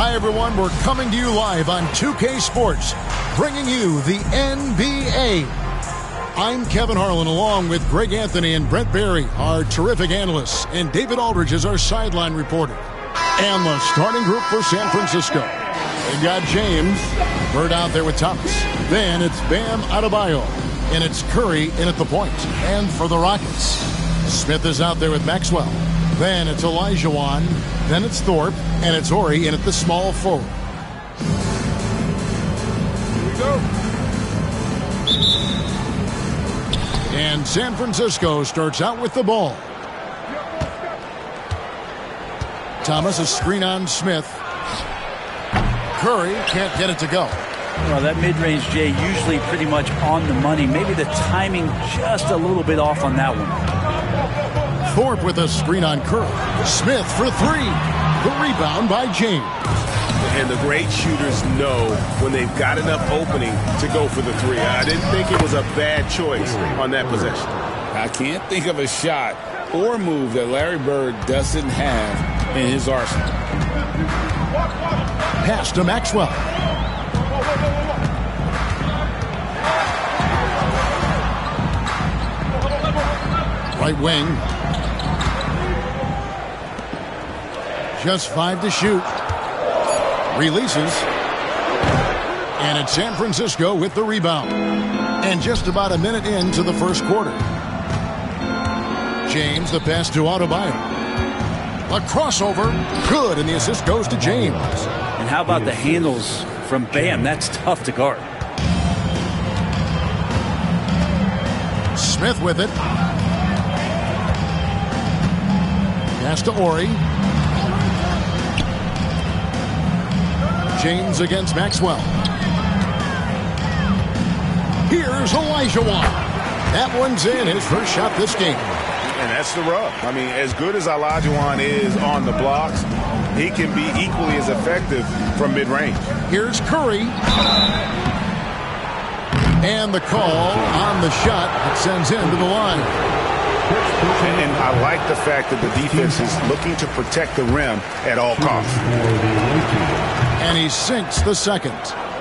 Hi, everyone. We're coming to you live on 2K Sports, bringing you the NBA. I'm Kevin Harlan, along with Greg Anthony and Brent Barry, our terrific analysts, and David Aldridge is our sideline reporter. And the starting group for San Francisco. They've got James, Bird out there with Thomas. Then it's Bam Adebayo, and it's Curry in at the point. And for the Rockets, Smith is out there with Maxwell. Then it's Olajuwon. Then it's Thorpe, and it's Ori in at the small forward. Here we go. And San Francisco starts out with the ball. Thomas, a screen on Smith. Curry can't get it to go. Well, that mid-range, Jay, usually pretty much on the money. Maybe the timing just a little bit off on that one. Thorpe with a screen on Curry. Smith for three. The rebound by James. And the great shooters know when they've got enough opening to go for the three. I didn't think it was a bad choice on that possession. I can't think of a shot or move that Larry Bird doesn't have in his arsenal. Pass to Maxwell. Right wing. Just 5 to shoot. Releases. And it's San Francisco with the rebound. And just about a minute into the first quarter. James, the pass to Adebayo. A crossover. Good, and the assist goes to James. And how about the handles from Bam? That's tough to guard. Smith with it. Pass to Ori. James against Maxwell. Here's Olajuwon. That one's in, his first shot this game. And that's the rub. I mean, as good as Olajuwon is on the blocks, he can be equally as effective from mid-range. Here's Curry. And the call on the shot that sends him to the line. And I like the fact that the defense is looking to protect the rim at all costs. And he sinks the second.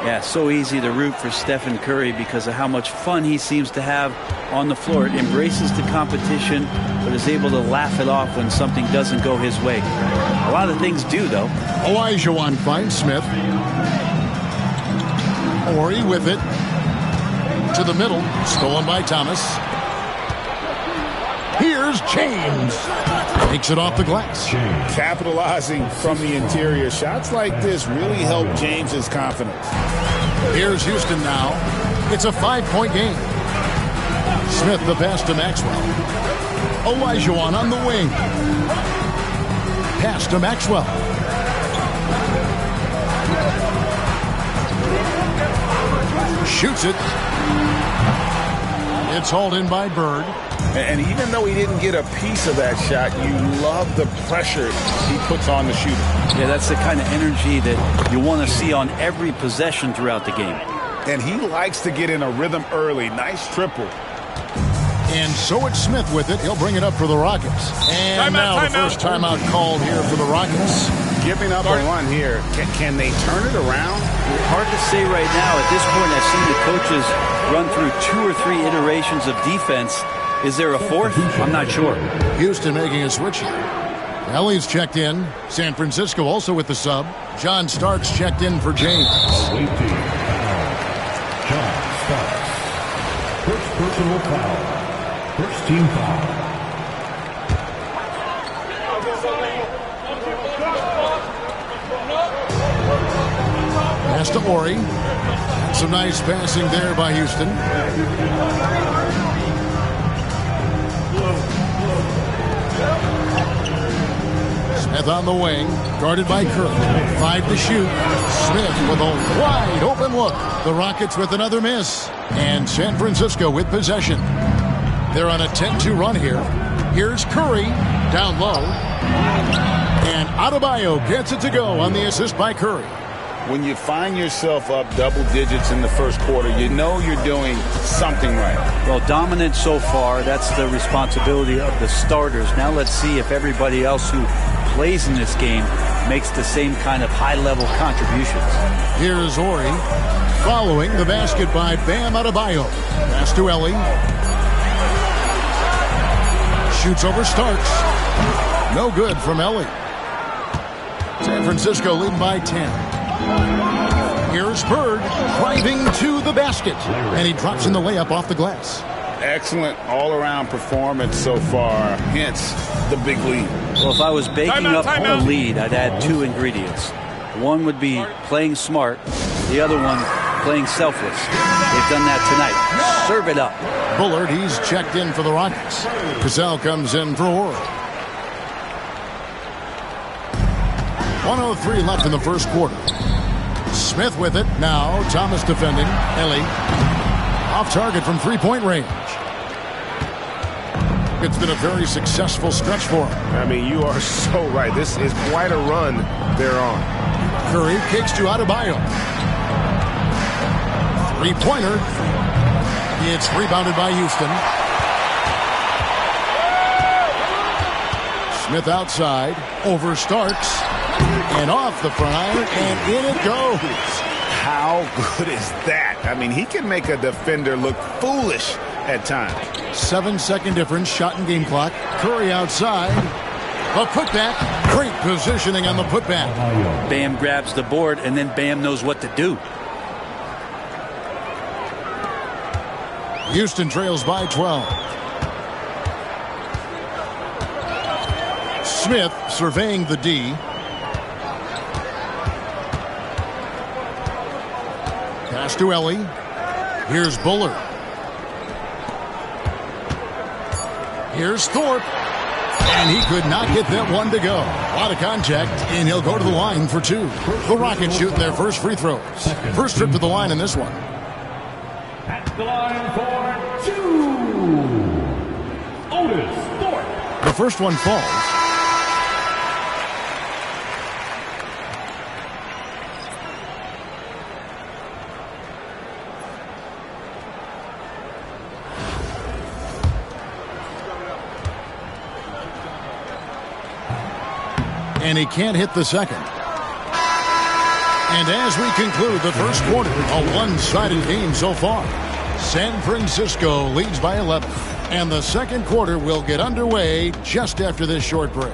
Yeah, so easy to root for Stephen Curry because of how much fun he seems to have on the floor. Embraces the competition, but is able to laugh it off when something doesn't go his way. A lot of things do, though. Olajuwon finds Smith. Ori with it. To the middle. Stolen by Thomas. Here's James. Takes it off the glass. Capitalizing from the interior. Shots like this really help James's confidence. Here's Houston now. It's a 5-point game. Smith the pass to Maxwell. Olajuwon on the wing. Pass to Maxwell. Shoots it. It's hauled in by Bird. And even though he didn't get a piece of that shot, you love the pressure he puts on the shooter. Yeah, that's the kind of energy that you want to see on every possession throughout the game. And he likes to get in a rhythm early. Nice triple. And so it's Smith with it. He'll bring it up for the Rockets. And now the first timeout called here for the Rockets. Giving up a run here. Can they turn it around? Hard to say right now. At this point, I've seen the coaches run through 2 or 3 iterations of defense. Is there a fourth? I'm not sure. Houston making a switch here. Ellie's checked in. San Francisco also with the sub. John Starks checked in for James. John Starks. First personal foul. First team foul. Pass to Ori. Some nice passing there by Houston. Smith on the wing, guarded by Curry. 5 to shoot. Smith with a wide open look. The Rockets with another miss. And San Francisco with possession. They're on a 10-2 run here. Here's Curry, down low. And Adebayo gets it to go on the assist by Curry. When you find yourself up double digits in the first quarter, you know you're doing something right. Well, dominant so far. That's the responsibility of the starters. Now let's see if everybody else who plays in this game makes the same kind of high-level contributions. Here's Ori following the basket by Bam Adebayo. Pass to Ellie. Shoots over Starks. No good from Ellie. San Francisco leading by 10. Here's Bird driving to the basket. And he drops in the layup off the glass. Excellent all-around performance so far, hence the big lead. Well, if I was baking up a lead, I'd add 2 ingredients. One would be playing smart. The other one, playing selfless. They've done that tonight. Serve it up. Bullard, he's checked in for the Rockets. Cassell comes in for Ori. 1:03 left in the first quarter. Smith with it. Now Thomas defending. Ellie off target from three-point range. It's been a very successful stretch for him. I mean, you are so right. This is quite a run they're on. Curry kicks to Adebayo. Three-pointer. It's rebounded by Houston. Smith outside. Over Starks. And off the front. And in it goes. How good is that? I mean, he can make a defender look foolish at times. 7-second difference. Shot and game clock. Curry outside. A putback. Great positioning on the putback. Bam grabs the board, and then Bam knows what to do. Houston trails by 12. Smith surveying the D. Pass to Ellie. Here's Bullard. Here's Thorpe. And he could not get that one to go. A lot of contact, and he'll go to the line for 2. The Rockets shooting their first free throws. First trip to the line in this one. At the line for 2, Otis Thorpe. The first one falls. And he can't hit the second. And as we conclude the first quarter, a one-sided game so far. San Francisco leads by 11. And the second quarter will get underway just after this short break.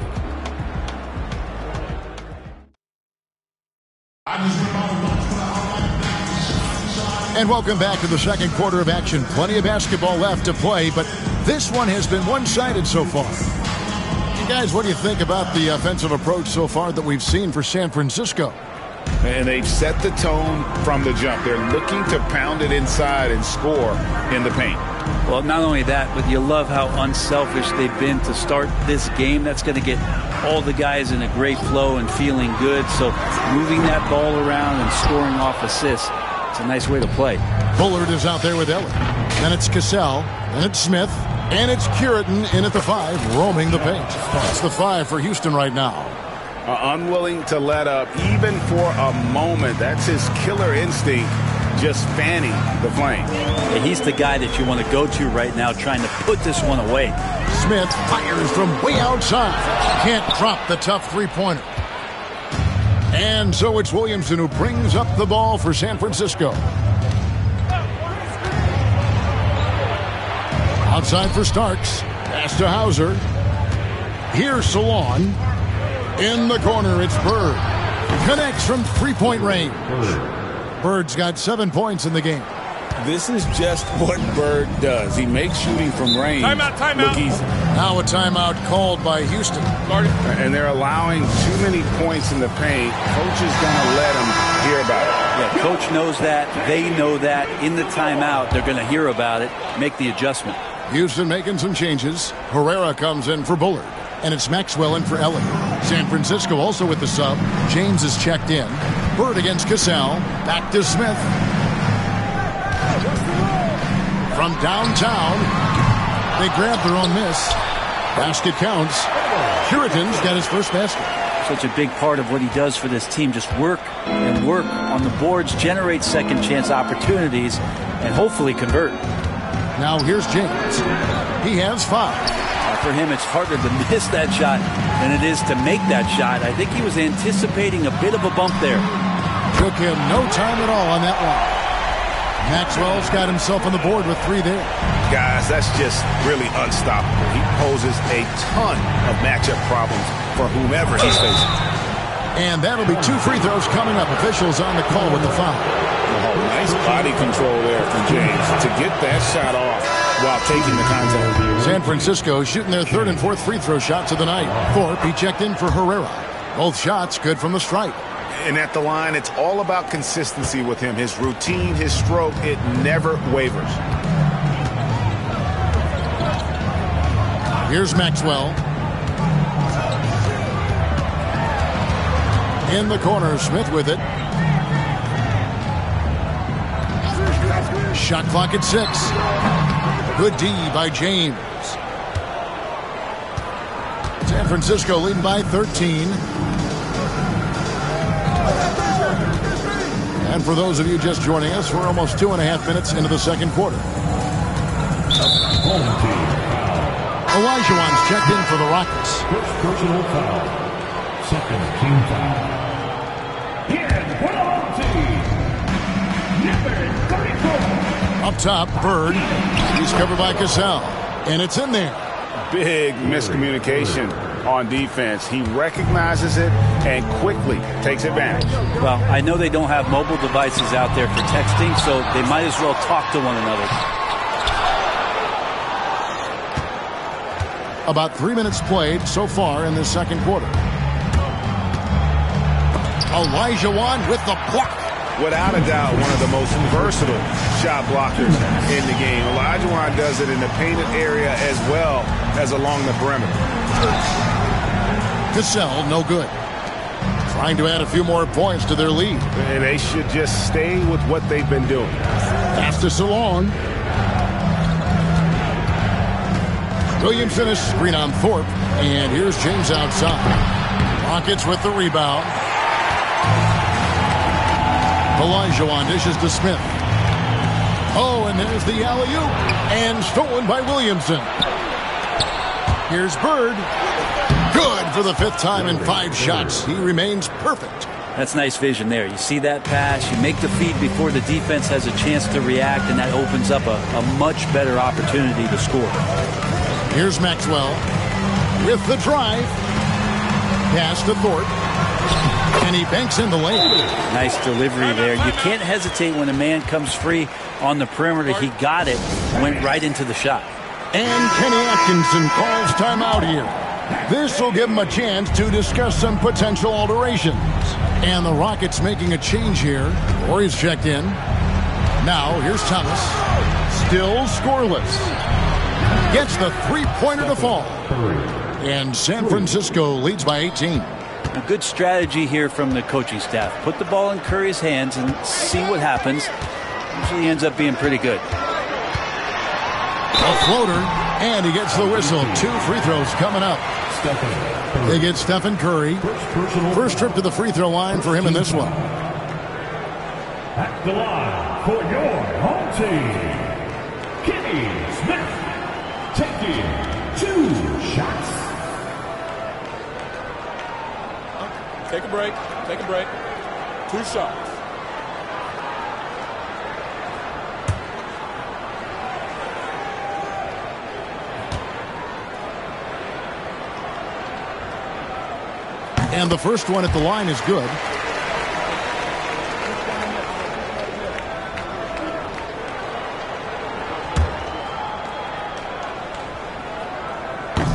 And welcome back to the second quarter of action. Plenty of basketball left to play, but this one has been one-sided so far. Guys, what do you think about the offensive approach so far that we've seen for San Francisco? And they've set the tone from the jump. They're looking to pound it inside and score in the paint. Well, not only that, but you love how unselfish they've been to start this game. That's going to get all the guys in a great flow and feeling good. So moving that ball around and scoring off assists, it's a nice way to play. Bullard is out there with Ellie. Then it's Cassell. Then it's Smith. And it's Curitin in at the 5, roaming the paint. That's the 5 for Houston right now. Unwilling to let up even for a moment. That's his killer instinct, just fanning the flame. Yeah, he's the guy that you want to go to right now, trying to put this one away. Smith fires from way outside. Can't drop the tough three-pointer. And so it's Williamson who brings up the ball for San Francisco. Outside for Starks. Pass to Hauser. Here's Salon. In the corner, it's Bird. Connects from three-point range. Bird's got 7 points in the game. This is just what Bird does. He makes shooting from range look easy. Now a timeout called by Houston. And they're allowing too many points in the paint. Coach is going to let them hear about it. Yeah, coach knows that. They know that. In the timeout, they're going to hear about it, make the adjustment. Houston making some changes. Herrera comes in for Bullard. And it's Maxwell in for Ellie. San Francisco also with the sub. James is checked in. Bird against Cassell. Back to Smith. From downtown. They grab their own miss. Basket counts. Curitin's got his first basket. Such a big part of what he does for this team. Just work and work on the boards, generate second chance opportunities, and hopefully convert. Now here's James. He has 5. For him, it's harder to miss that shot than it is to make that shot. I think he was anticipating a bit of a bump there. Took him no time at all on that one. Maxwell's got himself on the board with 3 there. Guys, that's just really unstoppable. He poses a ton of matchup problems for whomever he's facing. And that'll be 2 free throws coming up. Officials on the call with the foul. Oh, nice body control there from James to get that shot off while taking the contact. San Francisco shooting their 3rd and 4th free throw shots of the night. Thorpe, he checked in for Herrera. Both shots good from the stripe. And at the line, it's all about consistency with him. His routine, his stroke, it never wavers. Here's Maxwell. In the corner, Smith with it. Shot clock at 6. Good D by James. San Francisco leading by 13. And for those of you just joining us, we're almost 2.5 minutes into the second quarter. Olajuwon's checked in for the Rockets. First personal foul. Second team foul. Again for the home team. Number 34. Up top, Bird. He's covered by Cassell. And it's in there. Big miscommunication on defense. He recognizes it and quickly takes advantage. Well, I know they don't have mobile devices out there for texting, so they might as well talk to one another. About 3 minutes played so far in the second quarter. Olajuwon with the block. Without a doubt, one of the most versatile shot blockers in the game. Olajuwon does it in the painted area as well as along the perimeter. Cassell, no good. Trying to add a few more points to their lead. And they should just stay with what they've been doing. Fastest along. Williamson is screen on Thorpe. And here's James outside. Rockets with the rebound. Olajuwon dishes to Smith. Oh, and there's the alley-oop. And stolen by Williamson. Here's Bird. Good for the 5th time in 5 shots. He remains perfect. That's nice vision there. You see that pass, you make the feed before the defense has a chance to react, and that opens up a much better opportunity to score. Here's Maxwell with the drive. Pass to Thorpe. And he banks in the lane. Nice delivery there. You can't hesitate when a man comes free on the perimeter. He got it, went right into the shot. And Kenny Atkinson calls timeout here. This will give him a chance to discuss some potential alterations. And the Rockets making a change here. Corey's checked in. Now here's Thomas. Still scoreless. Gets the 3-pointer to fall. And San Francisco leads by 18. A good strategy here from the coaching staff. Put the ball in Curry's hands and see what happens. Usually ends up being pretty good. A floater, and he gets the whistle. 2 free throws coming up. They get Stephen Curry. First trip to the free throw line for him in this one. At the line for your home team, Kenny Smith taking 2 shots. Take a break. Take a break. 2 shots. And the first one at the line is good.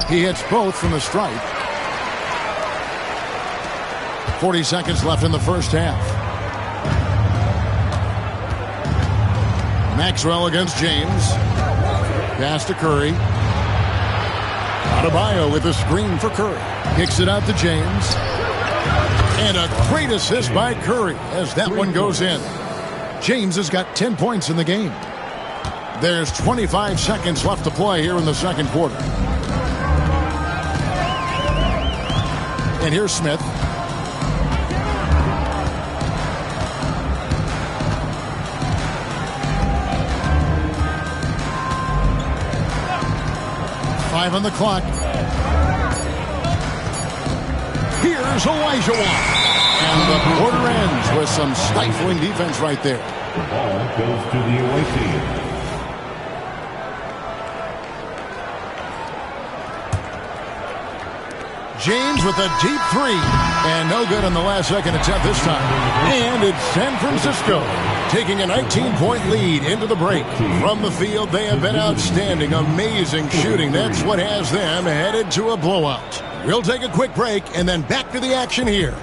He hits both from the stripe. 40 seconds left in the first half. Maxwell against James. Pass to Curry. Adebayo with a screen for Curry. Kicks it out to James. And a great assist by Curry as that one goes in. James has got 10 points in the game. There's 25 seconds left to play here in the second quarter. And here's Smith. 5 on the clock. Here's Olajuwon. And the quarter ends with some stifling defense right there. The ball goes to the away team. James with a deep three. And no good on the last second attempt this time. And it's San Francisco taking a 19-point lead into the break. From the field, they have been outstanding. Amazing shooting. That's what has them headed to a blowout. We'll take a quick break and then back to the action here.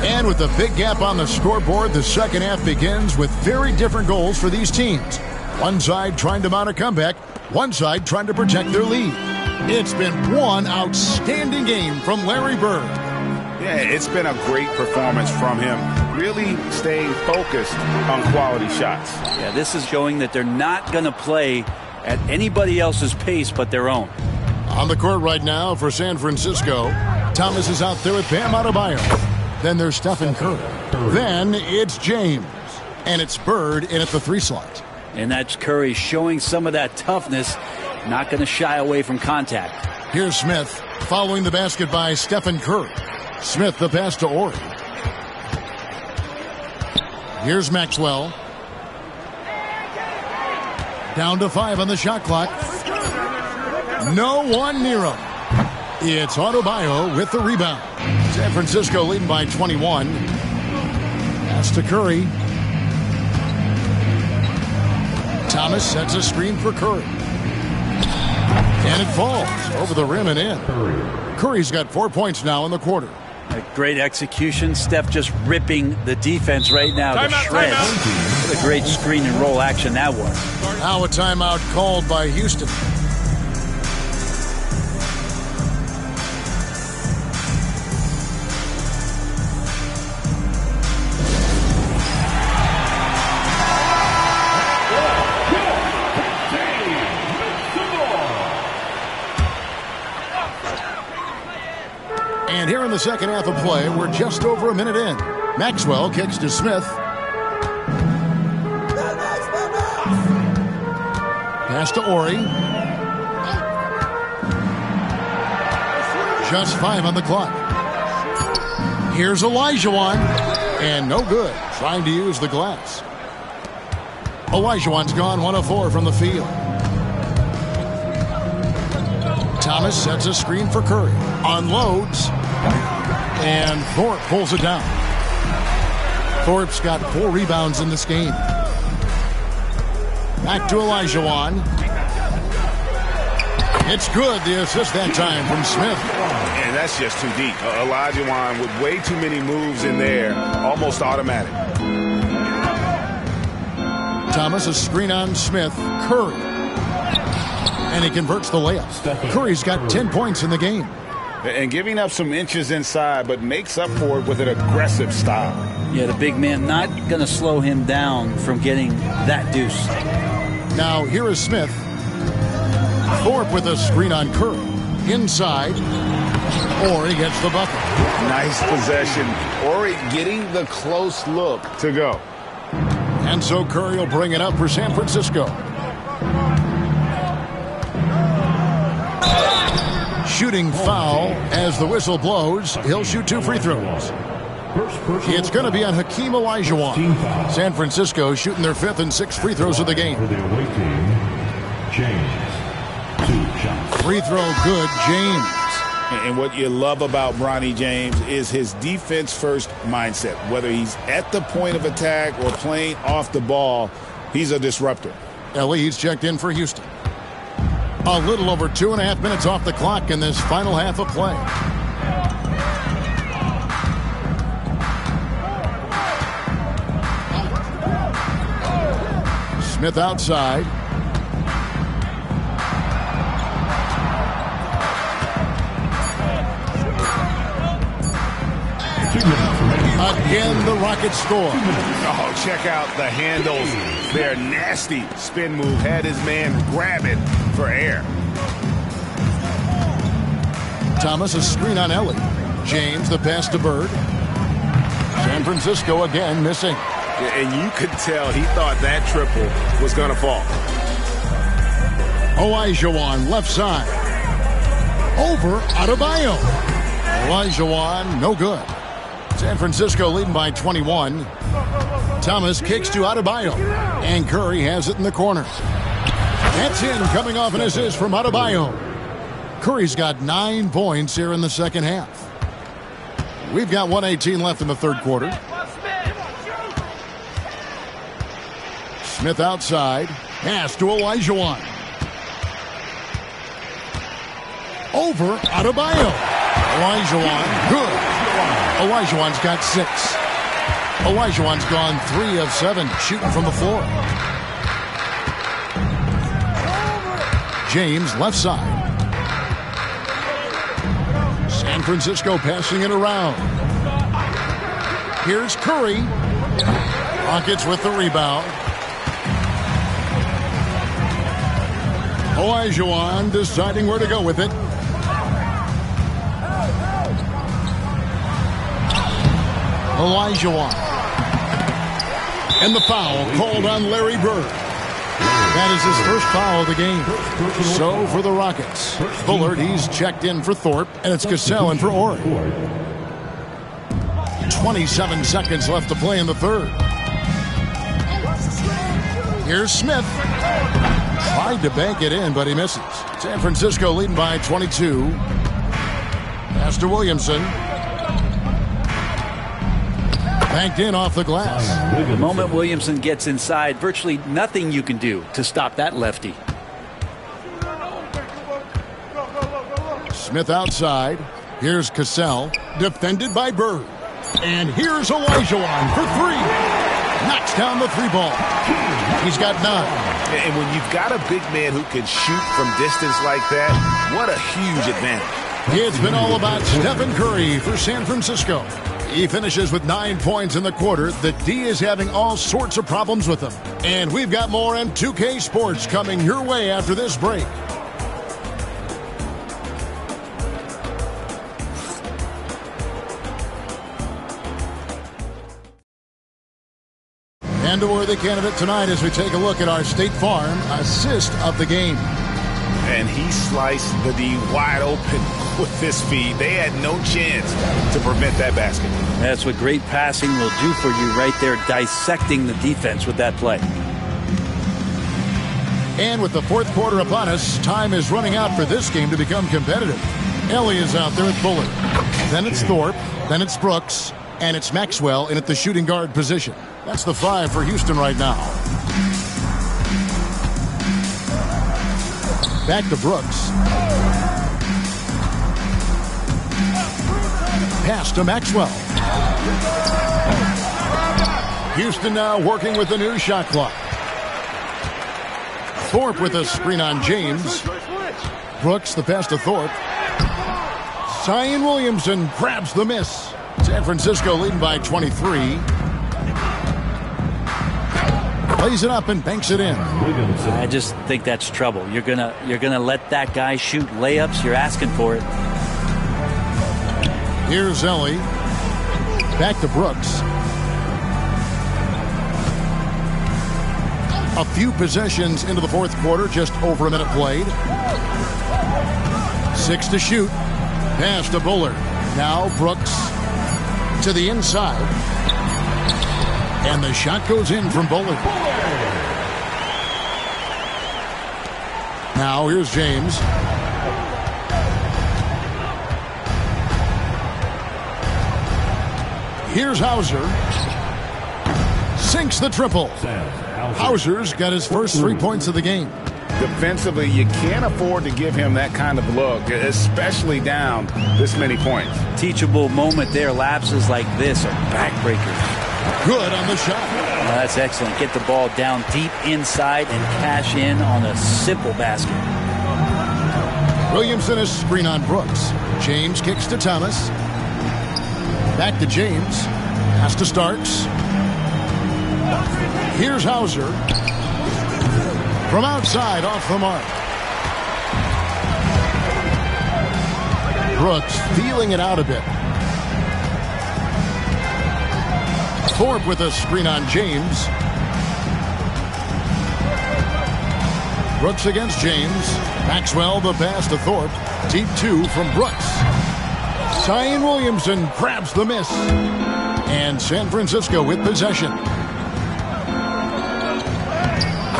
And with a big gap on the scoreboard, the second half begins with very different goals for these teams. One side trying to mount a comeback, one side trying to protect their lead. It's been one outstanding game from Larry Bird. Yeah, it's been a great performance from him. Really staying focused on quality shots. Yeah, this is showing that they're not going to play at anybody else's pace but their own. On the court right now for San Francisco, Thomas is out there with Bam Adebayo. Then there's Stephen Curry. Then it's James. And it's Bird in at the 3 slot. And that's Curry showing some of that toughness, not going to shy away from contact. Here's Smith following the basket by Stephen Curry. Smith the pass to Ori. Here's Maxwell. Down to 5 on the shot clock. No one near him. It's Adebayo with the rebound. San Francisco leading by 21. Pass to Curry. Thomas sets a screen for Curry. And it falls over the rim and in. Curry's got 4 points now in the quarter. A great execution. Steph just ripping the defense right now to shreds. What a great screen and roll action that was. Now a timeout called by Houston. And here in the second half of play, we're just over a minute in. Maxwell kicks to Smith. Pass to Ori. Just 5 on the clock. Here's Olajuwon. And no good. Trying to use the glass. Olajuwon's gone 1 of 4 from the field. Thomas sets a screen for Curry. Unloads. And Thorpe pulls it down. Thorpe's got 4 rebounds in this game. Back to Olajuwon. It's good, the assist that time from Smith. And that's just too deep. Olajuwon with way too many moves in there, almost automatic. Thomas, a screen on Smith. Curry. And he converts the layup. Curry's got 10 points in the game. And giving up some inches inside, but makes up for it with an aggressive style. Yeah, the big man not going to slow him down from getting that deuce. Now, here is Smith. Thorpe with a screen on Curry. Inside. Ori gets the bucket. Nice possession. Ori getting the close look to go. And so Curry will bring it up for San Francisco. Shooting foul as the whistle blows. He'll shoot 2 free throws. It's going to be on Hakeem Olajuwon. San Francisco shooting their 5th and 6th free throws of the game. For the away team, James. 2 shots. Free throw good, James. And what you love about Bronny James is his defense-first mindset. Whether he's at the point of attack or playing off the ball, he's a disruptor. He's checked in for Houston. A little over 2.5 minutes off the clock in this final half of play. Smith outside. Again, the Rockets score. Oh, check out the handles. They're nasty. Spin move had his man grabbing for air. Thomas a screen on Ellie. James the pass to Bird. San Francisco again missing. And you could tell he thought that triple was going to fall. Olajuwon left side. Over Adebayo. Olajuwon no good. San Francisco leading by 21. Thomas kicks to Adebayo. And Curry has it in the corner. That's in, coming off an assist from Adebayo. Curry's got 9 points here in the second half. We've got 1:18 left in the third quarter. Smith outside. Pass to Olajuwon. Over Adebayo. Olajuwon, good. Olajuwon's got 6. Olajuwon's gone 3 of 7 shooting from the floor. James left side. San Francisco passing it around. Here's Curry. Rockets with the rebound. Olajuwon deciding where to go with it. Olajuwon. And the foul called on Larry Bird. That is his first foul of the game. So for the Rockets, Bullard, he's checked in for Thorpe, and it's Cassell in for Ori. 27 seconds left to play in the third. Here's Smith. Tried to bank it in, but he misses. San Francisco leading by 22. Pass to Williamson. Banked in off the glass. The moment Williamson gets inside, virtually nothing you can do to stop that lefty. Smith outside. Here's Cassell. Defended by Bird. And here's Olajuwon for 3. Knocks down the 3 ball. He's got 9. And when you've got a big man who can shoot from distance like that, what a huge advantage. It's been all about Stephen Curry for San Francisco. He finishes with 9 points in the quarter. The D is having all sorts of problems with him. And we've got more M2K Sports coming your way after this break. And a worthy candidate tonight as we take a look at our State Farm assist of the game. And he sliced the D wide open with this feed. They had no chance to prevent that basket. That's what great passing will do for you right there, dissecting the defense with that play. And with the fourth quarter upon us, time is running out for this game to become competitive. Ellie is out there at Bullard. Then it's Thorpe. Then it's Brooks. And it's Maxwell in at the shooting guard position. That's the 5 for Houston right now. Back to Brooks. Pass to Maxwell. Houston now working with the new shot clock. Thorpe with a screen on James. Brooks the pass to Thorpe. Zion Williamson grabs the miss. San Francisco leading by 23. Plays it up and banks it in. I just think that's trouble. You're gonna let that guy shoot layups. You're asking for it. Here's Ellie. Back to Brooks. A few possessions into the fourth quarter, just over a minute played. 6 to shoot. Pass to Bullard. Now Brooks to the inside. And the shot goes in from Bullard. Now here's James. Here's Hauser. Sinks the triple. Hauser's got his first 3 points of the game. Defensively, you can't afford to give him that kind of look, especially down this many points. Teachable moment there. Lapses like this are backbreakers. Good on the shot. Well, that's excellent. Get the ball down deep inside and cash in on a simple basket. Williamson is screen on Brooks. James kicks to Thomas. Back to James. Pass to Starks. Here's Hauser. From outside, off the mark. Brooks feeling it out a bit. Thorpe with a screen on James. Brooks against James. Maxwell the pass to Thorpe. Deep 2 from Brooks. Zion Williamson grabs the miss. And San Francisco with possession.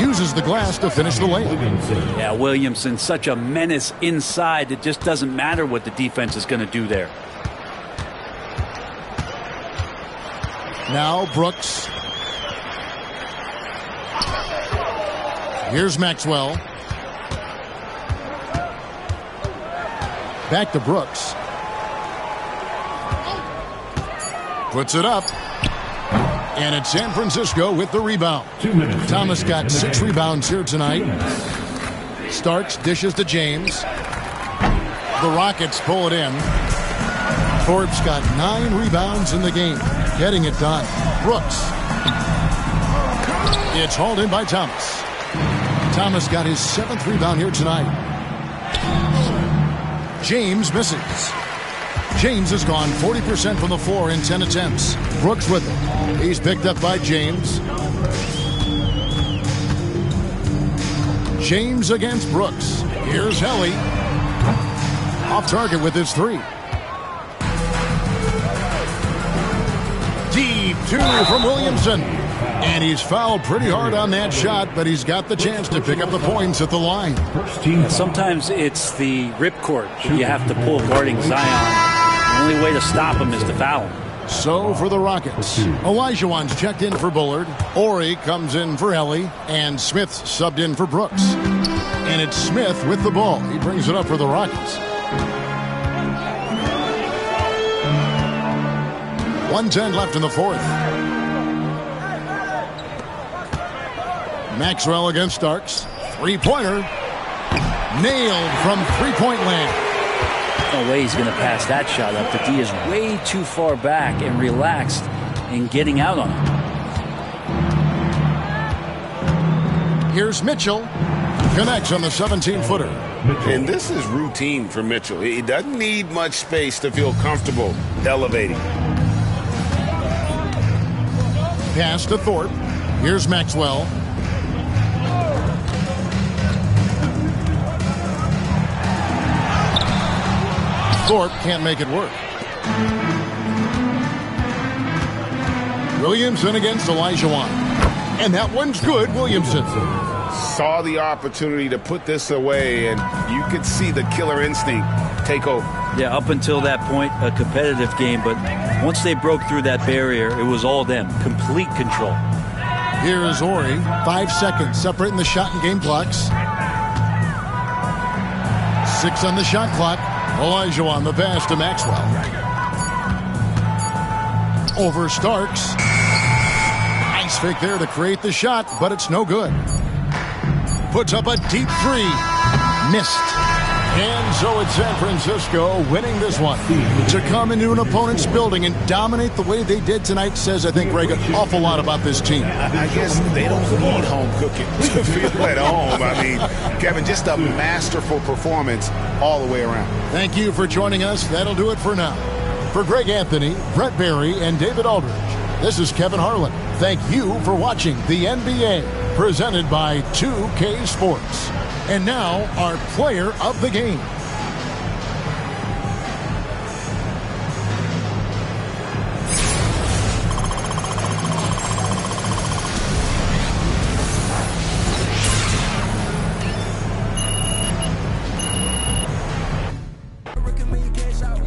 Uses the glass to finish the lane. Yeah, Williamson, such a menace inside. It just doesn't matter what the defense is going to do there. Now Brooks. Here's Maxwell. Back to Brooks. Puts it up. And it's San Francisco with the rebound. Thomas got 6 rebounds here tonight. Starks dishes to James. The Rockets pull it in. Thorpe's got 9 rebounds in the game. Getting it done. Brooks. It's hauled in by Thomas. Thomas got his 7th rebound here tonight. James misses. James has gone 40% from the floor in 10 attempts. Brooks with it. He's picked up by James. James against Brooks. Here's Helly. Off target with his 3. Deep 2 from Williamson. And he's fouled pretty hard on that shot, but he's got the chance to pick up the points at the line. Sometimes it's the ripcord that you have to pull guarding Zion. The only way to stop him is to foul him. So for the Rockets, Olajuwon's checked in for Bullard. Ori comes in for Helly. And Smith subbed in for Brooks. And it's Smith with the ball. He brings it up for the Rockets. 1:10 left in the 4th. Maxwell against Starks. 3-pointer. Nailed from 3-point land. No way he's going to pass that shot up. The D is way too far back and relaxed in getting out on it. Here's Mitchell. Connects on the 17-footer. And this is routine for Mitchell. He doesn't need much space to feel comfortable elevating. Pass to Thorpe. Here's Maxwell. Thorpe can't make it work. Williamson against Olajuwon. And that one's good, Williamson. Saw the opportunity to put this away, and you could see the killer instinct take over. Yeah, up until that point, a competitive game, but once they broke through that barrier, it was all them. Complete control. Here is Ori. 5 seconds separating the shot and game clocks. 6 on the shot clock. Olajuwon the pass to Maxwell. Over Starks. Nice fake there to create the shot, but it's no good. Puts up a deep 3. Missed. And so it's San Francisco winning this one. To come into an opponent's building and dominate the way they did tonight says, I think, Greg, an awful lot about this team. I guess they don't need home cooking to feel at home. I mean, Kevin, just a masterful performance all the way around. Thank you for joining us. That'll do it for now. For Greg Anthony, Brett Barry, and David Aldridge, this is Kevin Harlan. Thank you for watching the NBA, presented by 2K Sports. And now, our player of the game. Recommend you cash out.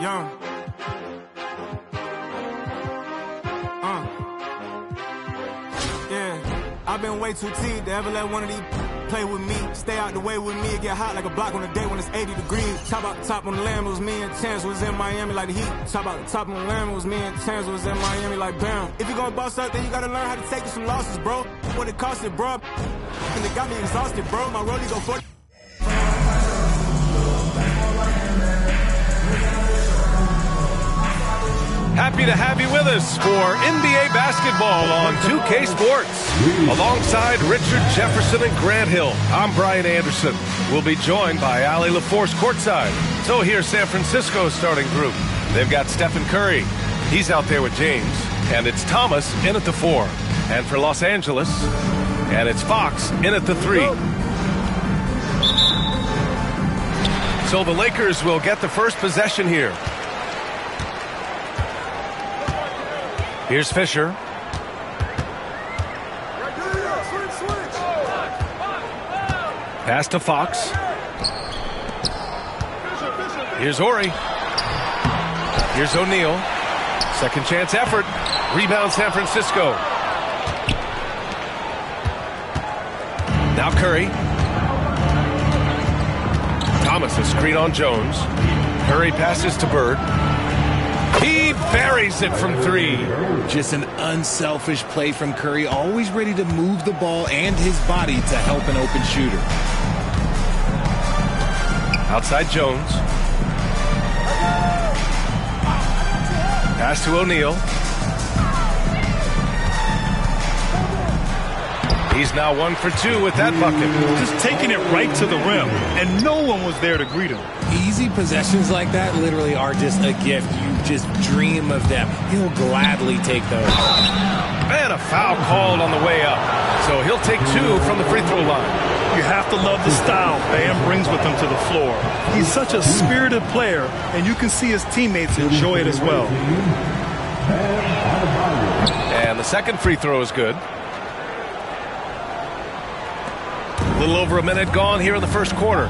Young. Yeah, I've been way too teed to ever let one of these play with me. Stay out the way with me. It get hot like a block on a day when it's 80 degrees. Top out the top on the lamb, it was me and Chance was in Miami like the Heat. Top out the top on the lamb, it was me and Chance was in Miami like Bam. If you gonna boss up, then you gotta learn how to take some losses, bro. What it cost it, bro. And it got me exhausted, bro. My rollie go 40. Happy to have you with us for NBA basketball on 2K Sports. Alongside Richard Jefferson and Grant Hill, I'm Brian Anderson. We'll be joined by Allie LaForce courtside. So here's San Francisco's starting group. They've got Stephen Curry. He's out there with James. And it's Thomas in at the 4. And for Los Angeles, and it's Fox in at the 3. So the Lakers will get the first possession here. Here's Fisher. Pass to Fox. Here's Ori. Here's O'Neal. Second chance effort. Rebound San Francisco. Now Curry. Thomas a screen on Jones. Curry passes to Bird. He buries it from 3. Just an unselfish play from Curry, always ready to move the ball and his body to help an open shooter. Outside Jones. Pass to O'Neal. He's now 1 for 2 with that bucket. Just taking it right to the rim, and no one was there to greet him. Easy possessions like that literally are just a gift. You just dream of them. He'll gladly take those. And a foul called on the way up. So he'll take 2 from the free throw line. You have to love the style Bam brings with him to the floor. He's such a spirited player, and you can see his teammates enjoy it as well. And the second free throw is good. A little over a minute gone here in the first quarter.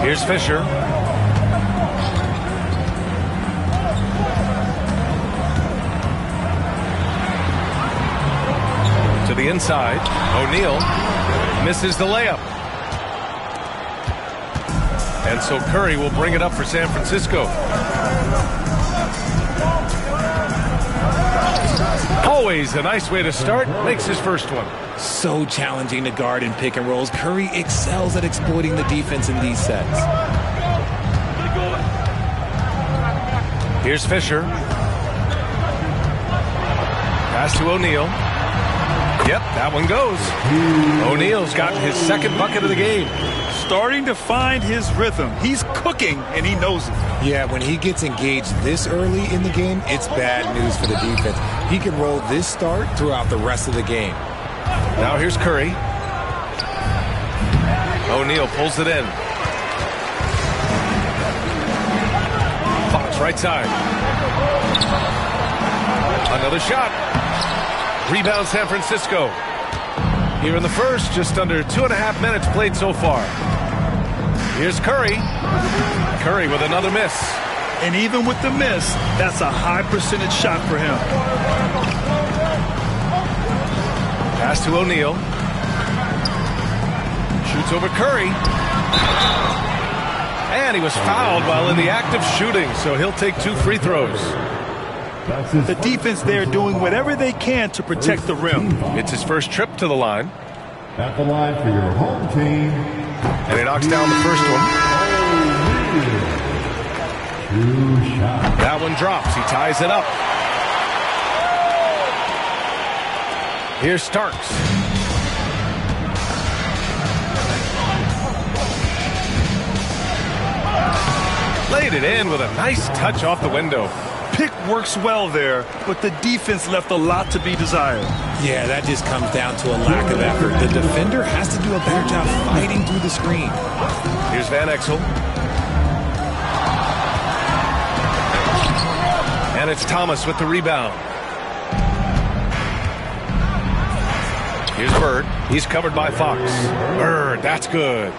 Here's Fisher. To the inside. O'Neal misses the layup. And so Curry will bring it up for San Francisco. Always a nice way to start. Makes his first one. So challenging to guard in pick and rolls. Curry excels at exploiting the defense in these sets. Here's Fisher. Pass to O'Neal. Yep, that one goes. O'Neal's gotten his second bucket of the game. Starting to find his rhythm. He's cooking, and he knows it. Yeah, when he gets engaged this early in the game, it's bad news for the defense. He can roll this start throughout the rest of the game. Now here's Curry. O'Neal pulls it in. Fox right side. Another shot. Rebound San Francisco. Here in the first, just under 2.5 minutes played so far. Here's Curry. Curry with another miss. And even with the miss, that's a high percentage shot for him. Pass to O'Neal. Shoots over Curry. And he was fouled while in the act of shooting, so he'll take 2 free throws. The defense there doing whatever they can to protect the rim. It's his first trip to the line. At the line for your home team. And he knocks down the first one. That one drops. He ties it up. Here's Starks. Laid it in with a nice touch off the window. Pick works well there, but the defense left a lot to be desired. Yeah, that just comes down to a lack of effort. The defender has to do a better job fighting through the screen. Here's Van Exel. And it's Thomas with the rebound. Here's Bird. He's covered by Fox. Bird, that's good.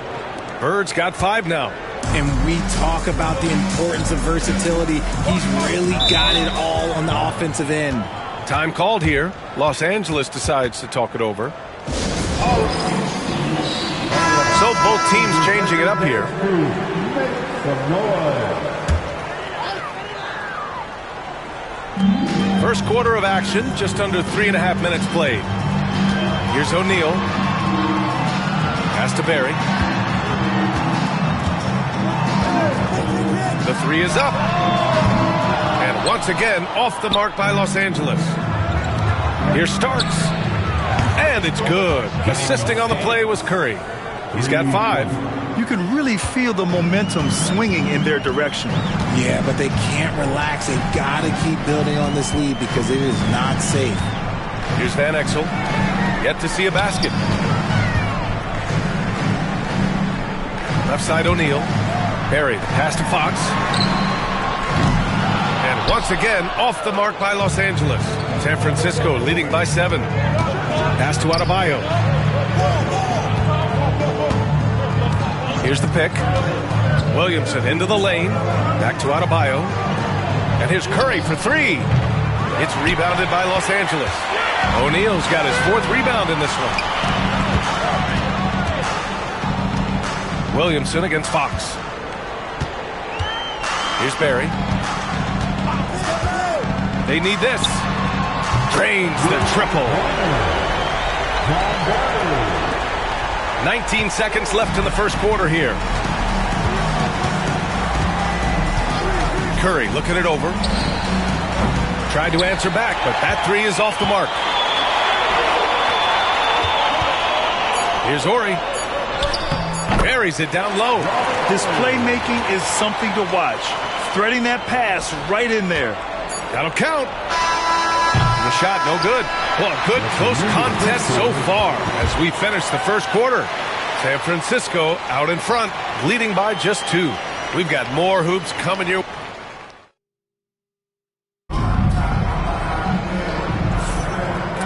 Bird's got 5 now. And we talk about the importance of versatility. He's really got it all on the offensive end. Time called here. Los Angeles decides to talk it over. So both teams changing it up here. First quarter of action, just under 3.5 minutes played. Here's O'Neal. Pass to Barry. The three is up. And once again, off the mark by Los Angeles. Here's Starks. And it's good. Assisting on the play was Curry. He's got 5. You can really feel the momentum swinging in their direction. Yeah, but they can't relax. They've got to keep building on this lead because it is not safe. Here's Van Exel. Yet to see a basket. Left side O'Neal. Barry, pass to Fox. And once again, off the mark by Los Angeles. San Francisco leading by 7. Pass to Adebayo. Here's the pick. Williamson into the lane. Back to Adebayo. And here's Curry for 3. It's rebounded by Los Angeles. O'Neal's got his 4th rebound in this one. Williamson against Fox. Here's Barry. They need this. Drains the triple. 19 seconds left in the first quarter here. Curry looking it over. Tried to answer back, but that 3 is off the mark. Here's Horry. Buries it down low. His playmaking is something to watch. Threading that pass right in there. That'll count. The shot no good. Well, a good close contest so far as we finish the first quarter. San Francisco out in front, leading by just 2. We've got more hoops coming your way.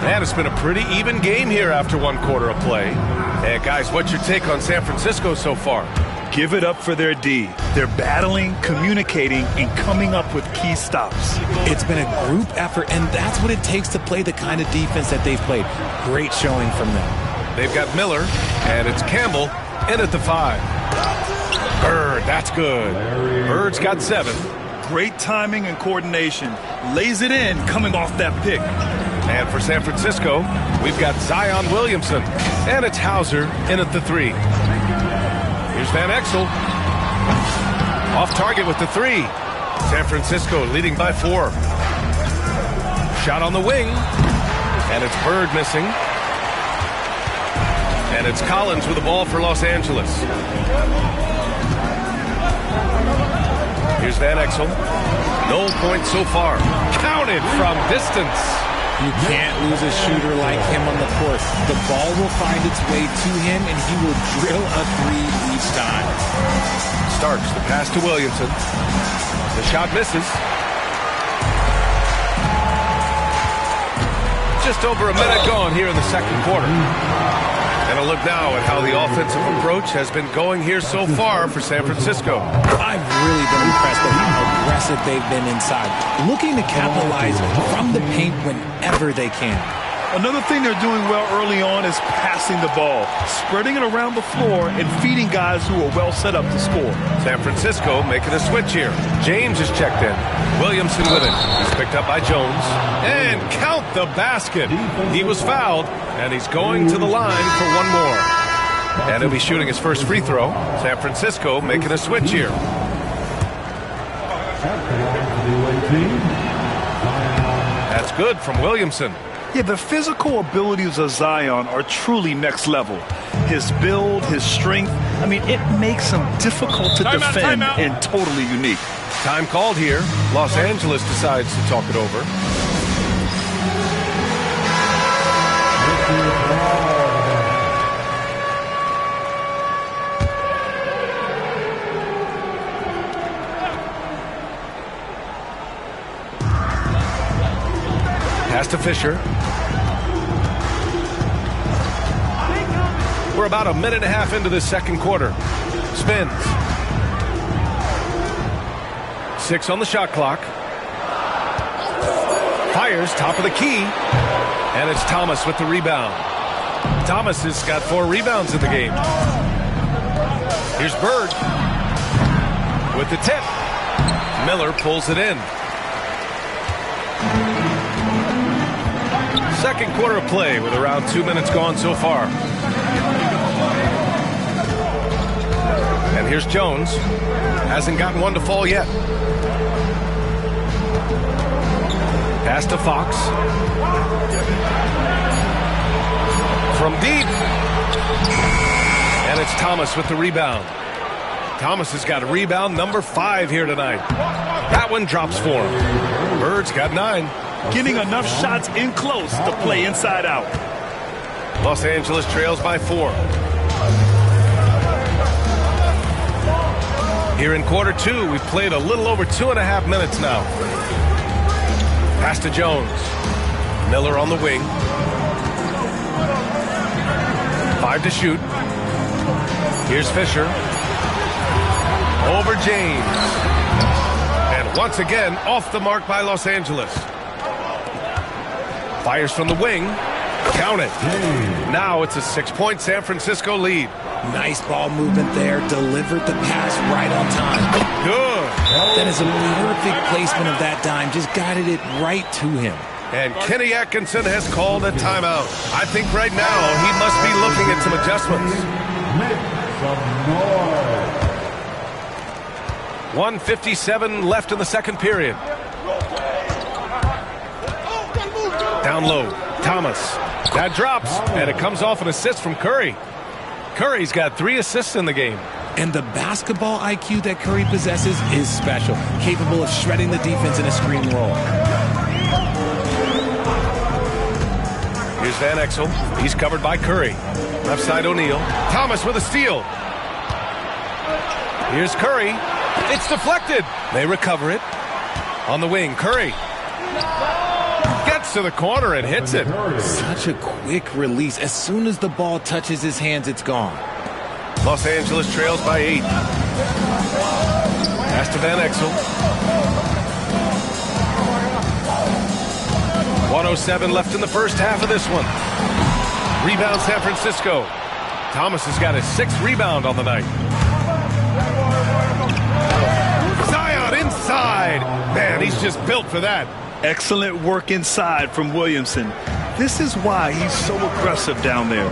And it's been a pretty even game here after 1 quarter of play. Hey, guys, what's your take on San Francisco so far? Give it up for their D. They're battling, communicating, and coming up with key stops. It's been a group effort, and that's what it takes to play the kind of defense that they've played. Great showing from them. They've got Miller, and it's Campbell in at the 5. Bird, that's good. Bird's got 7. Great timing and coordination. Lays it in coming off that pick. And for San Francisco, we've got Zion Williamson, and it's Hauser in at the 3. Here's Van Exel. Off target with the 3. San Francisco leading by 4. Shot on the wing. And it's Bird missing. And it's Collins with the ball for Los Angeles. Here's Van Exel. No points so far. Counted from distance. You can't lose a shooter like him on the court. The ball will find its way to him, and he will drill a 3 each time. Starks the pass to Williamson. The shot misses. Just over a minute gone here in the second quarter. And a look now at how the offensive approach has been going here so far for San Francisco. I've really been impressed with how aggressive they've been inside, looking to capitalize from the paint whenever they can. Another thing they're doing well early on is passing the ball, spreading it around the floor and feeding guys who are well set up to score. San Francisco making a switch here. James is checked in. Williamson with it. He's picked up by Jones. And count the basket. He was fouled, and he's going to the line for 1 more. And he'll be shooting his first free throw. San Francisco making a switch here. That's good from Williamson. Yeah, the physical abilities of Zion are truly next level. His build, his strength, I mean, it makes him difficult to defend and totally unique. Time called here. Los Angeles decides to talk it over. Pass to Fisher. We're about a minute and a half into this second quarter. Spins. 6 on the shot clock. Fires top of the key. And it's Thomas with the rebound. Thomas has got 4 rebounds in the game. Here's Bird with the tip. Miller pulls it in. Second quarter of play with around 2 minutes gone so far. And here's Jones. Hasn't gotten one to fall yet. Pass to Fox. From deep. And it's Thomas with the rebound. Thomas has got a rebound number 5 here tonight. That one drops for him. Bird's got 9. Getting enough shots in close to play inside out. Los Angeles trails by 4. Here in quarter 2, we've played a little over 2.5 minutes now. Pass to Jones. Miller on the wing. 5 to shoot. Here's Fisher. Over James. And once again, off the mark by Los Angeles. Fires from the wing. Count it. Now it's a 6-point San Francisco lead. Nice ball movement there. Delivered the pass right on time. Good. That is a perfect placement of that dime. Just guided it right to him. And Kenny Atkinson has called a timeout. I think right now he must be looking at some adjustments. Make some noise. 1:57 left in the second period. Down low, Thomas. That drops, and it comes off an assist from Curry. Curry's got 3 assists in the game. And the basketball IQ that Curry possesses is special. Capable of shredding the defense in a screen roll. Here's Van Exel. He's covered by Curry. Left side O'Neal. Thomas with a steal. Here's Curry. It's deflected. They recover it. On the wing, Curry. Gets to the corner and hits it. Such a quick release. As soon as the ball touches his hands, it's gone. Los Angeles trails by 8. Pass to Van Exel. 1:07 left in the first half of this one. Rebound San Francisco. Thomas has got his 6th rebound on the night. Zion inside. Man, he's just built for that. Excellent work inside from Williamson. This is why he's so aggressive down there.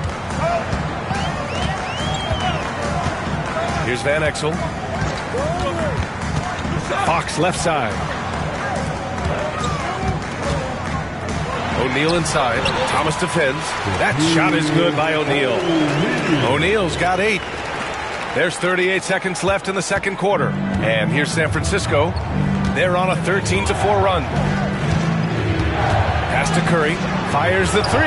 Here's Van Exel. Fox left side. O'Neal inside. Thomas defends. That shot is good by O'Neal. O'Neal's got 8. There's 38 seconds left in the second quarter. And here's San Francisco. They're on a 13-4 run. Pass to Curry. Fires the 3.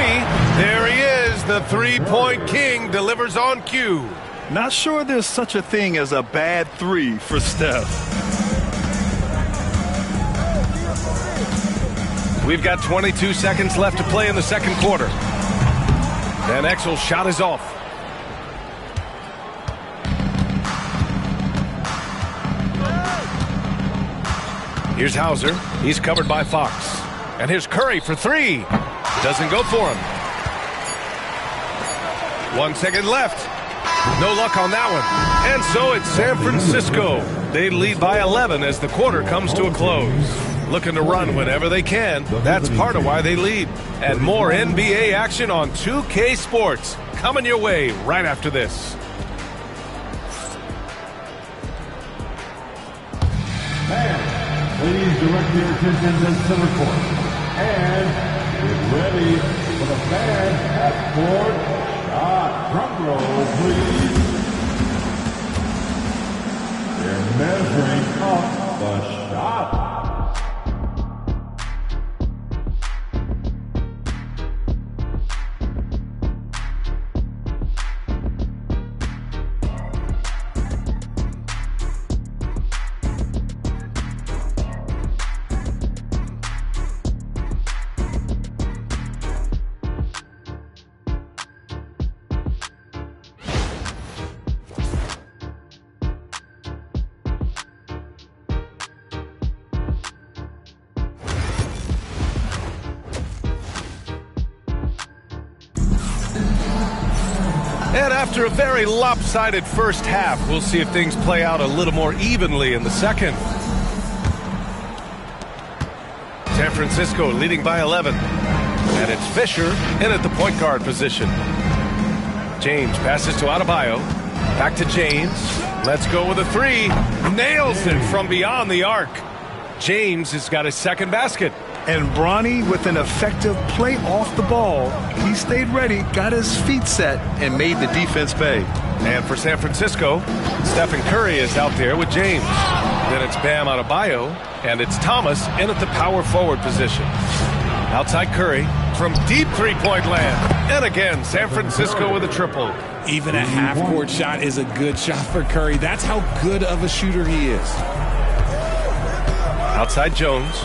There he is. The 3-point king delivers on cue. Not sure there's such a thing as a bad 3 for Steph. We've got 22 seconds left to play in the second quarter. Van Exel's shot is off. Here's Hauser. He's covered by Fox. And here's Curry for 3. Doesn't go for him. 1 second left. No luck on that one. And so it's San Francisco. They lead by 11 as the quarter comes to a close. Looking to run whenever they can. That's part of why they lead. And more NBA action on 2K Sports. Coming your way right after this. Please direct your attention to center court. And get ready for the fans half-court shot. Drum roll, please. They're measuring up the shot. And after a very lopsided first half, we'll see if things play out a little more evenly in the second. San Francisco leading by 11. And it's Fisher in at the point guard position. James passes to Adebayo. Back to James. Let's go with a three. Nails it from beyond the arc. James has got his second basket. And Bronny with an effective play off the ball. He stayed ready, got his feet set, and made the defense pay. And for San Francisco, Stephen Curry is out there with James. Then it's Bam Adebayo, and it's Thomas in at the power forward position. Outside Curry from deep three-point land. And again, San Francisco with a triple. Even a half-court shot is a good shot for Curry. That's how good of a shooter he is. Outside Jones.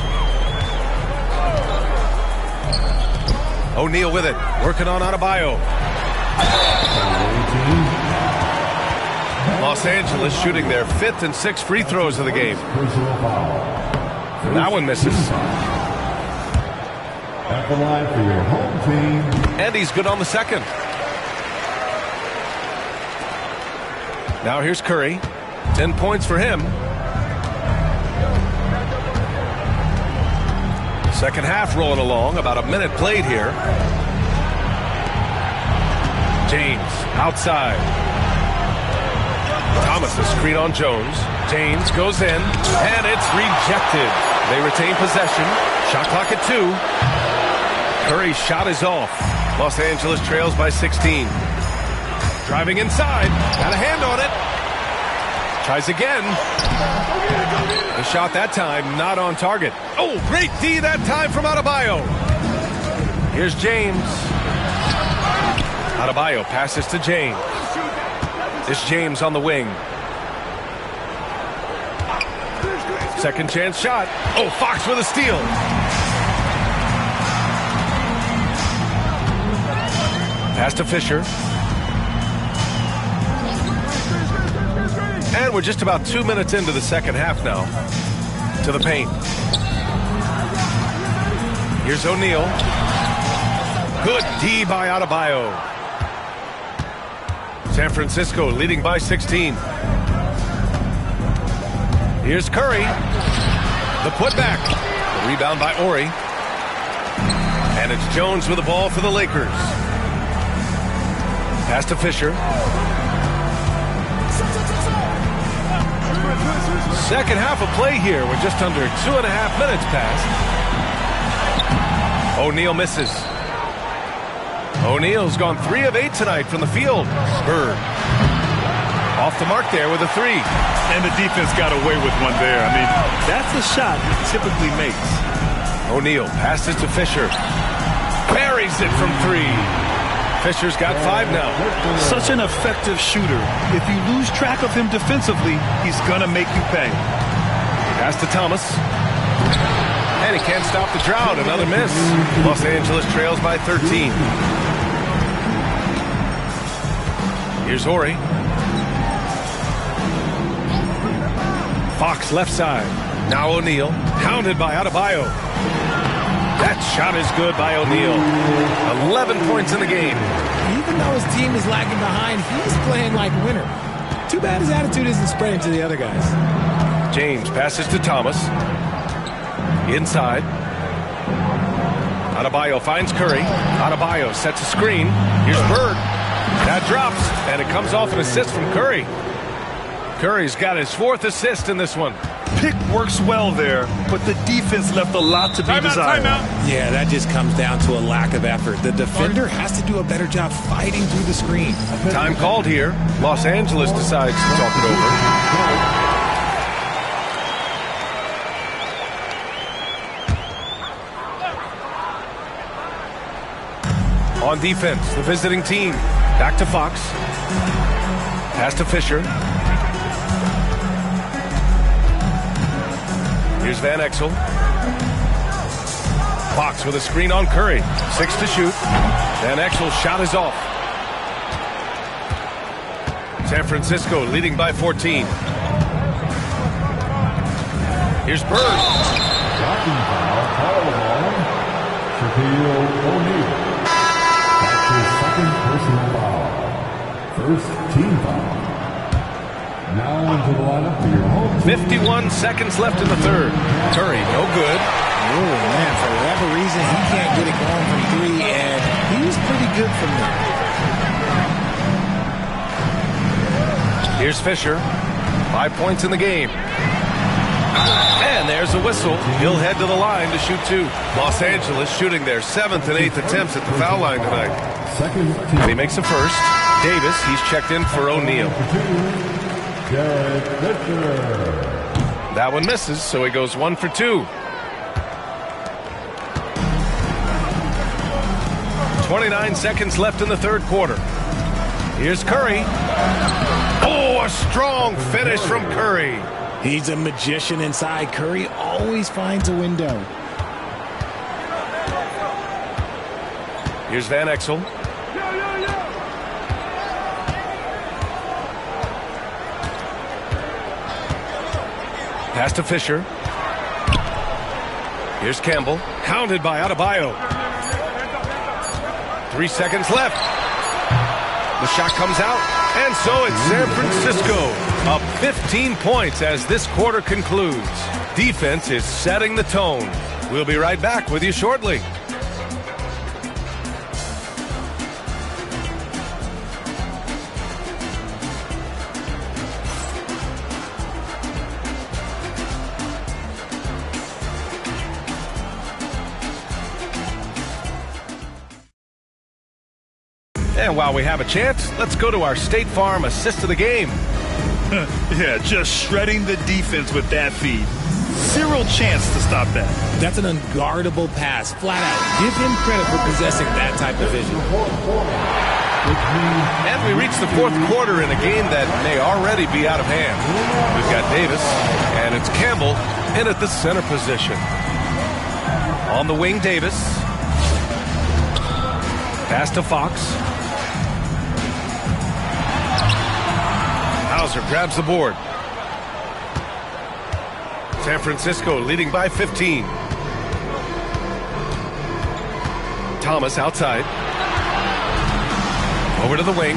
O'Neal with it, working on Adebayo. Los Angeles shooting their 5th and 6th free throws of the game. That one misses. At the line for your home team. And he's good on the second. Now here's Curry. 10 points for him. Second half rolling along. About a minute played here. James outside. Thomas a screen on Jones. James goes in. And it's rejected. They retain possession. Shot clock at 2. Curry's shot is off. Los Angeles trails by 16. Driving inside. Got a hand on it. Tries again. The shot that time not on target. Oh, great D that time from Adebayo. Here's James. Adebayo passes to James. It's James on the wing. Second chance shot. Oh, Fox with a steal. Pass to Fisher. And we're just about 2 minutes into the second half now. To the paint. Here's O'Neal. Good D by Adebayo. San Francisco leading by 16. Here's Curry. The putback. The rebound by Ori. And it's Jones with the ball for the Lakers. Pass to Fisher. Second half of play here. We're just under 2.5 minutes past. O'Neal misses. O'Neal's gone 3 of 8 tonight from the field. Bird. Off the mark there with a 3. And the defense got away with one there. I mean, that's a shot he typically makes. O'Neal passes to Fisher. Buries it from 3. Fisher's got 5 now. Such an effective shooter. If you lose track of him defensively, he's going to make you pay. Pass to Thomas. And he can't stop the drought. Another miss. Los Angeles trails by 13. Here's Ori. Fox left side. Now O'Neal. Hounded by Adebayo. That shot is good by O'Neal. 11 points in the game. Even though his team is lagging behind, he's playing like a winner. Too bad his attitude isn't spreading to the other guys. James passes to Thomas. Inside. Adebayo finds Curry. Adebayo sets a screen. Here's Bird. That drops, and it comes off an assist from Curry. Curry's got his 4th assist in this one. Pick works well there, but the defense left a lot to be desired. Yeah, that just comes down to a lack of effort. The defender has to do a better job fighting through the screen. Time called here. Los Angeles decides to talk it over. On defense, the visiting team. Back to Fox. Pass to Fisher. Here's Van Exel. Fox with a screen on Curry. 6 to shoot. Van Exel's shot is off. San Francisco leading by 14. Here's Bird. Blocking foul called on Shaquille O'Neal. That's his second personal foul. First team foul. Now into the lineup for your home team. 51 seconds left in the third. Curry, no good. Oh, man, for whatever reason, he can't get it going from three, and he's pretty good from there. Here's Fisher. 5 points in the game. And there's a whistle. He'll head to the line to shoot two. Los Angeles shooting their 7th and 8th attempts at the foul line tonight. And he makes a first. Davis, he's checked in for O'Neal. That one misses, so he goes 1 for 2. 29 seconds left in the third quarter. Here's Curry. Oh, a strong finish from Curry. He's a magician inside. Curry always finds a window. Here's Van Exel. Pass to Fisher. Here's Campbell. Hounded by Adebayo. 3 seconds left. The shot comes out. And so it's San Francisco up 15 points as this quarter concludes. Defense is setting the tone. We'll be right back with you shortly. And while we have a chance, let's go to our State Farm assist of the game. Yeah, just shredding the defense with that feed. Zero chance to stop that. That's an unguardable pass, flat out. Give him credit for possessing that type of vision. And we reach the fourth quarter in a game that may already be out of hand. We've got Davis, and it's Campbell in at the center position. On the wing, Davis. Pass to Fox. Hauser grabs the board. San Francisco leading by 15. Thomas outside. Over to the wing.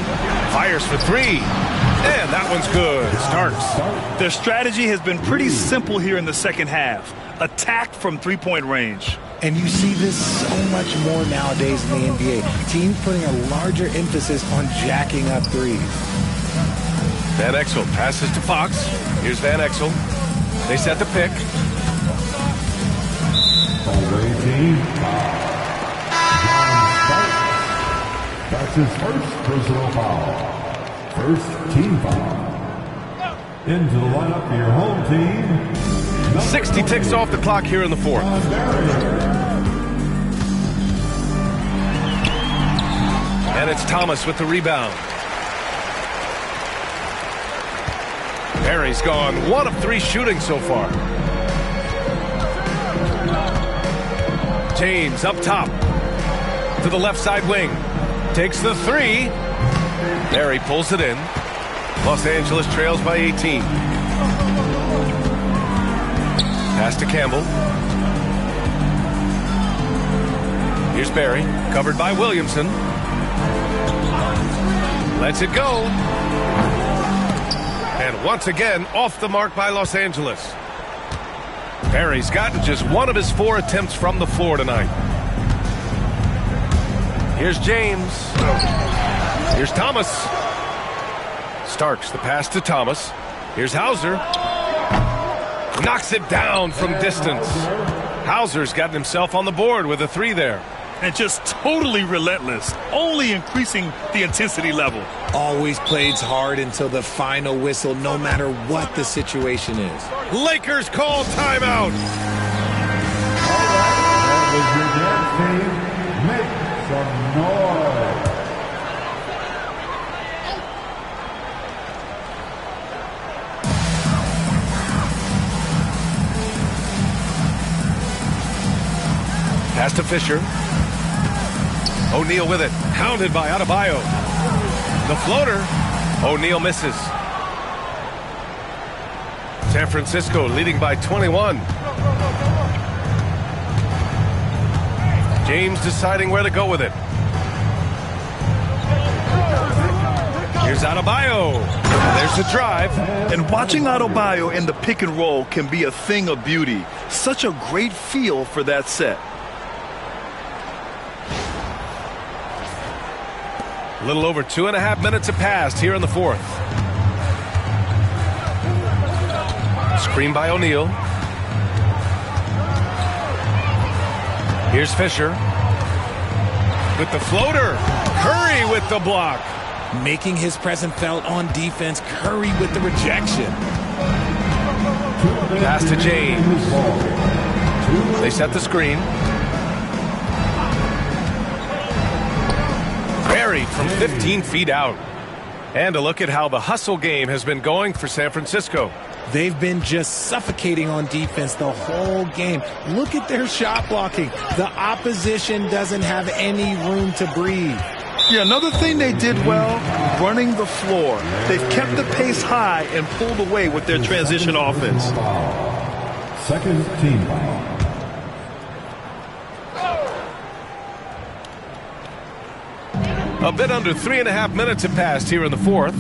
Fires for three. And that one's good. Starks. Their strategy has been pretty simple here in the second half. Attack from three-point range. And you see this so much more nowadays in the NBA. Teams putting a larger emphasis on jacking up threes. Van Exel passes to Fox. Here's Van Exel. They set the pick. That's his first personal foul. First team foul. Into the lineup for your home team. 60 ticks off the clock here in the fourth. And it's Thomas with the rebound. Perry's gone 1 of 3 shooting so far. James up top to the left side wing. Takes the three. Perry pulls it in. Los Angeles trails by 18. Pass to Campbell. Here's Barry, covered by Williamson. Lets it go. And once again, off the mark by Los Angeles. Perry's gotten just 1 of his 4 attempts from the floor tonight. Here's James. Here's Thomas. Starks the pass to Thomas. Here's Hauser. Knocks it down from distance. Hauser's gotten himself on the board with a 3 there. And just totally relentless, only increasing the intensity level. Always plays hard until the final whistle, no matter what the situation is. Lakers call timeout. All right, that was your dance team. Make some noise. Pass to Fisher. O'Neal with it. Hounded by Adebayo. The floater. O'Neal misses. San Francisco leading by 21. James deciding where to go with it. Here's Adebayo. There's the drive. And watching Adebayo in the pick and roll can be a thing of beauty. Such a great feel for that set. A little over 2.5 minutes have passed here in the fourth. Screen by O'Neal. Here's Fisher. With the floater. Curry with the block. Making his presence felt on defense. Curry with the rejection. Pass to James. They set the screen. Buried from 15 feet out. And a look at how the hustle game has been going for San Francisco. They've been just suffocating on defense the whole game. Look at their shot blocking. The opposition doesn't have any room to breathe. Yeah, another thing they did well, running the floor. They've kept the pace high and pulled away with their transition offense. Second team foul. A bit under 3.5 minutes have passed here in the fourth.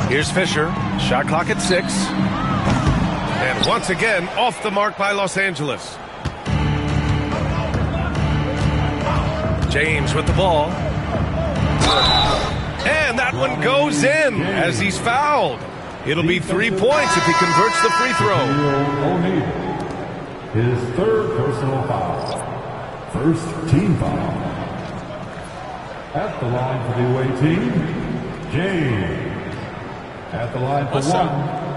Here's Fisher. Shot clock at 6. And once again, off the mark by Los Angeles. James with the ball. And that one goes in as he's fouled. It'll be 3 points if he converts the free throw. O'Neal. His third personal foul. First team foul. At the line for the away team, James. At the line for one.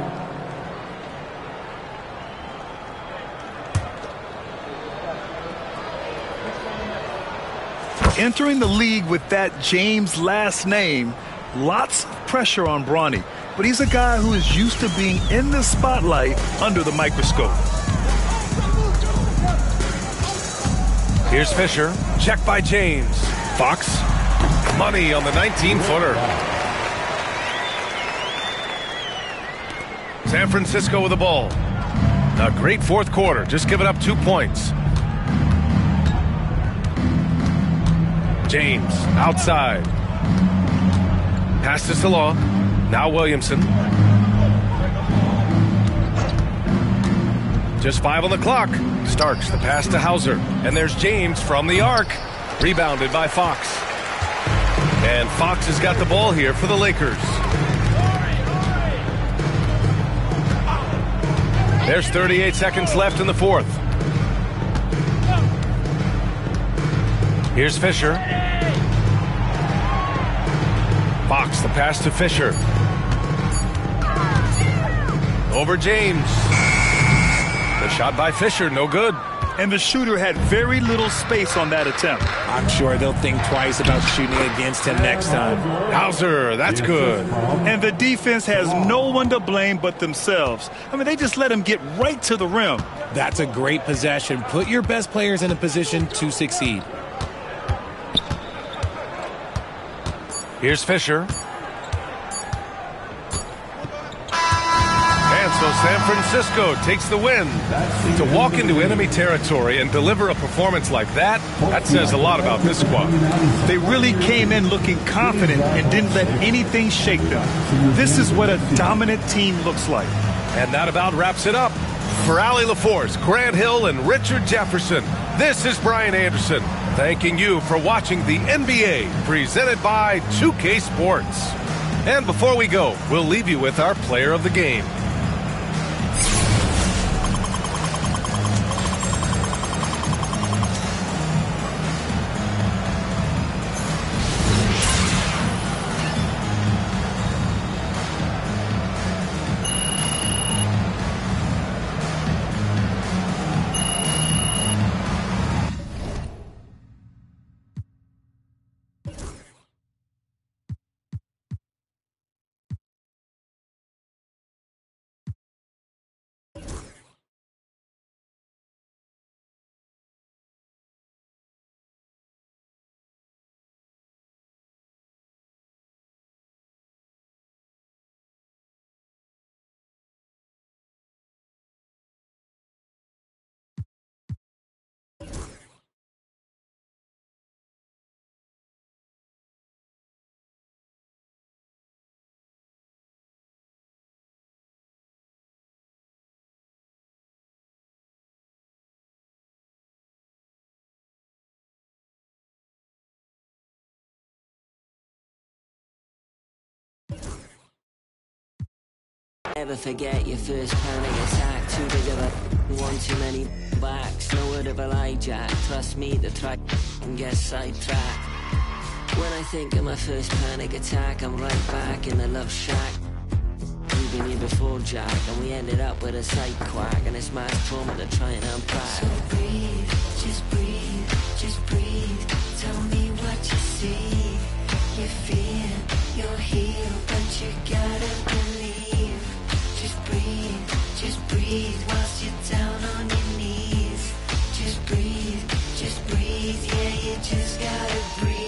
Entering the league with that James last name, lots of pressure on Bronny. But he's a guy who is used to being in the spotlight under the microscope. Here's Fisher. Check by James. Fox. Money on the 19-footer. San Francisco with the ball. A great fourth quarter. Just giving up 2 points. James outside. Pass to Salah. Now Williamson. Just 5 on the clock. Starks the pass to Hauser. And there's James from the arc. Rebounded by Fox. And Fox has got the ball here for the Lakers. There's 38 seconds left in the fourth. Here's Fisher. Fox the pass to Fisher. Over James. The shot by Fisher, no good. And the shooter had very little space on that attempt. I'm sure they'll think twice about shooting against him next time. Hauser, that's good. And the defense has no one to blame but themselves. I mean, they just let him get right to the rim. That's a great possession. Put your best players in a position to succeed. Here's Fisher. And so San Francisco takes the win. To walk into enemy territory and deliver a performance like that, that says a lot about this squad. They really came in looking confident and didn't let anything shake them. This is what a dominant team looks like. And that about wraps it up. For Allie LaForce, Grant Hill, and Richard Jefferson, this is Brian Anderson, thanking you for watching the NBA presented by 2K Sports. And before we go, we'll leave you with our player of the game. Never forget your first panic attack. Too big of a one too many backs. No word of a lie, Jack. Trust me to try and get sidetracked. When I think of my first panic attack, I'm right back in the love shack. We've been here before, Jack, and we ended up with a side quack, and it's mass trauma to try and unpack. So breathe, just breathe, just breathe. Tell me what you see. You fear you're healed, but you gotta believe. Just breathe whilst you're down on your knees. Just breathe, yeah, you just gotta breathe.